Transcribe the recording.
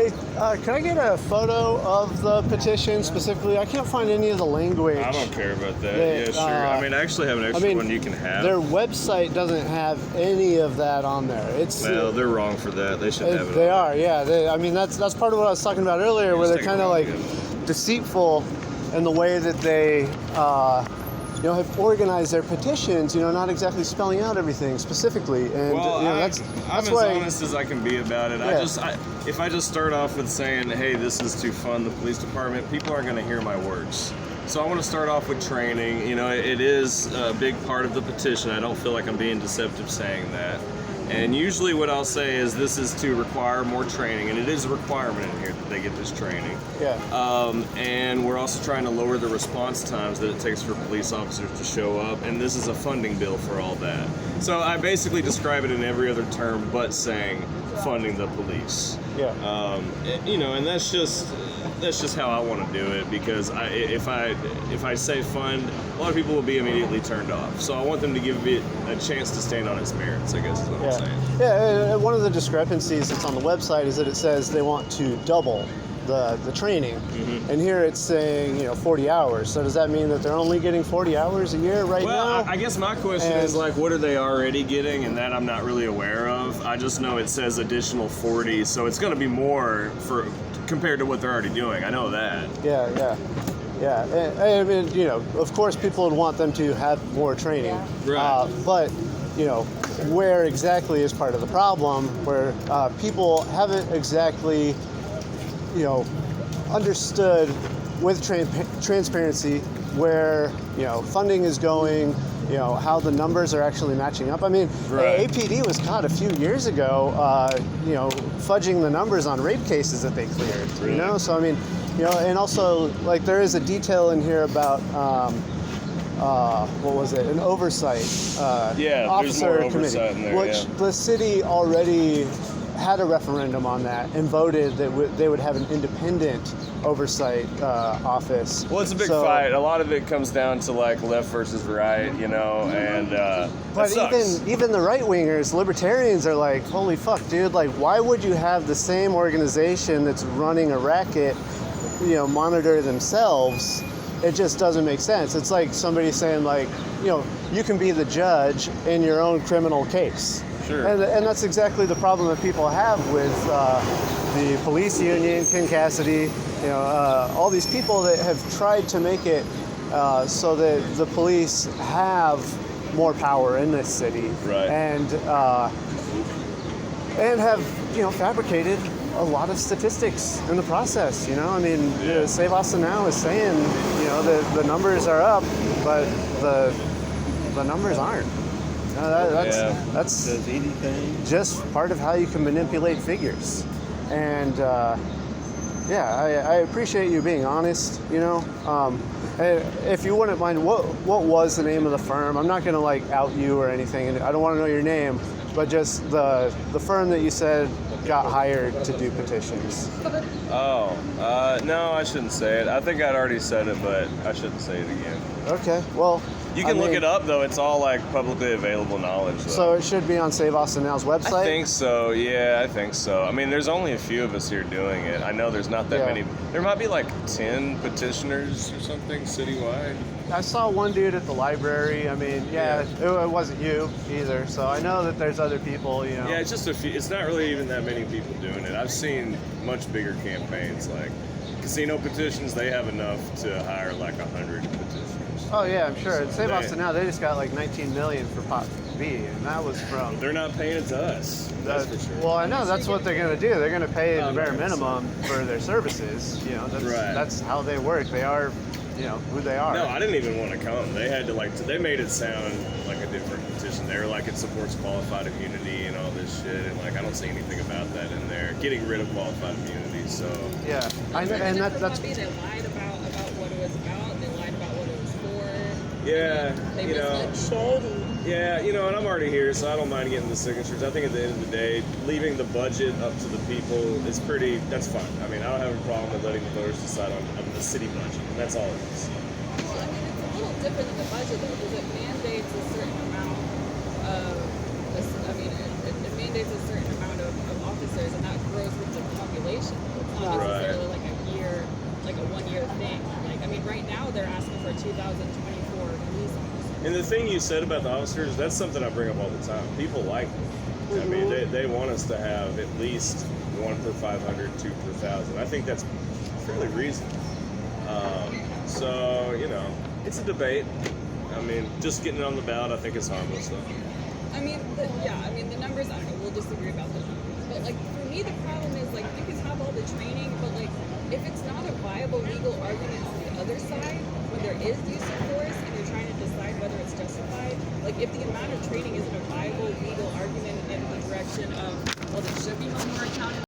Hey, can I get a photo of the petition specifically? I can't find any of the language. I don't care about that. Yeah, Yeah, sure. I mean, I actually have an extra one you can have. Their website doesn't have any of that on there. Well, they're wrong for that. They should have it. They are, yeah. That's part of what I was talking about earlier, where they're kind of like deceitful in the way that they have organized their petitions, not exactly spelling out everything specifically. And that's I'm as honest as I can be about it. Yeah. If I just start off with saying, hey, this is to fund the police department, people aren't going to hear my words. So I want to start off with training. It is a big part of the petition. I don't feel like I'm being deceptive saying that. And usually what I'll say is this is to require more training, and it is a requirement in here that they get this training. Yeah. And we're also trying to lower the response times that it takes for police officers to show up, and this is a funding bill for all that. So I basically describe it in every other term but saying funding the police. Yeah. And that's just how I want to do it, because if I say fund, a lot of people will be immediately turned off. So I want them to give it a chance to stand on its merits, I guess is what I'm saying. Yeah, one of the discrepancies that's on the website is that it says they want to double the training. Mm-hmm. And here it's saying 40 hours. So does that mean that they're only getting 40 hours a year now? Well, I guess my question is what are they already getting? And that I'm not really aware of. I just know it says additional 40, so it's going to be more compared to what they're already doing. I know that. Yeah. I mean, of course people would want them to have more training. Right. But where exactly is part of the problem, where people haven't exactly understood with transparency where funding is going, how the numbers are actually matching up. I mean, APD was caught a few years ago, fudging the numbers on rape cases that they cleared. Really? So I mean, and also like there is a detail in here about what was it? An oversight officer committee, in there, which the city already had a referendum on that and voted that they would have an independent oversight office. Well, it's a big fight. A lot of it comes down to like left versus right, and but even the right wingers, libertarians, are like, holy fuck, dude! Like, why would you have the same organization that's running a racket, monitor themselves? It just doesn't make sense. It's like somebody saying like, you can be the judge in your own criminal case. Sure. And that's exactly the problem that people have with the police union, Ken Cassidy, all these people that have tried to make it so that the police have more power in this city, right. and have fabricated a lot of statistics in the process. I mean, Save Austin Now is saying the numbers are up, but the numbers aren't. That's does anything. Just part of how you can manipulate figures. And I appreciate you being honest. If you wouldn't mind, what was the name of the firm? I'm not gonna out you or anything, and I don't want to know your name, but just the firm that you said got hired to do petitions. No, I shouldn't say it. I think I'd already said it, but I shouldn't say it again. Okay, well. You can look it up, though. It's all publicly available knowledge. Though. So it should be on Save Austin Now's website? I think so. Yeah, I think so. I mean, there's only a few of us here doing it. I know there's not that many. There might be 10 petitioners or something citywide. I saw one dude at the library. I mean, it wasn't you either. So I know that there's other people, Yeah, it's just a few. It's not really even that many people doing it. I've seen much bigger campaigns, like casino petitions. They have enough to hire 100 petitioners. Oh yeah, I'm sure. At Save Austin Now, they just got 19 million for Pot B, and that was from. They're not paying it to us. That's for sure. Well, I know that's what they're going to do. They're going to pay the bare minimum for their services. That's how they work. They are, who they are. No, I didn't even want to come. They had to they made it sound like a different petition. They were like, it supports qualified immunity and all this shit, and I don't see anything about that in there. Getting rid of qualified immunity. So. Yeah, and that's. They lied about what it was about. They lied about what it was for. Yeah, they misled. Yeah, and I'm already here, so I don't mind getting the signatures. I think at the end of the day, leaving the budget up to the people is that's fine. I mean, I don't have a problem with letting the voters decide on the city budget, and that's all it is. Well, I mean, it's a little different than the budget, though, because it mandates a certain amount it mandates a certain amount of officers, and that grows with the population. right now they're asking for a 2024 police officer. And the thing you said about the officers, that's something I bring up all the time. People like it. I mean, they want us to have at least 1 per 500, 2 per 1,000. I think that's fairly reasonable. So, you know, it's a debate. I mean, just getting it on the ballot, I think is harmless, though. I mean, the numbers, I don't know, we'll disagree about the numbers. But, like, for me, the problem is, like, you can have all the training, but, like, if it's not a viable legal argument on the other side, when there is use of force and you're trying to decide whether it's justified, like, if the amount of training isn't a viable legal argument in the direction of, well, there should be no more accountability.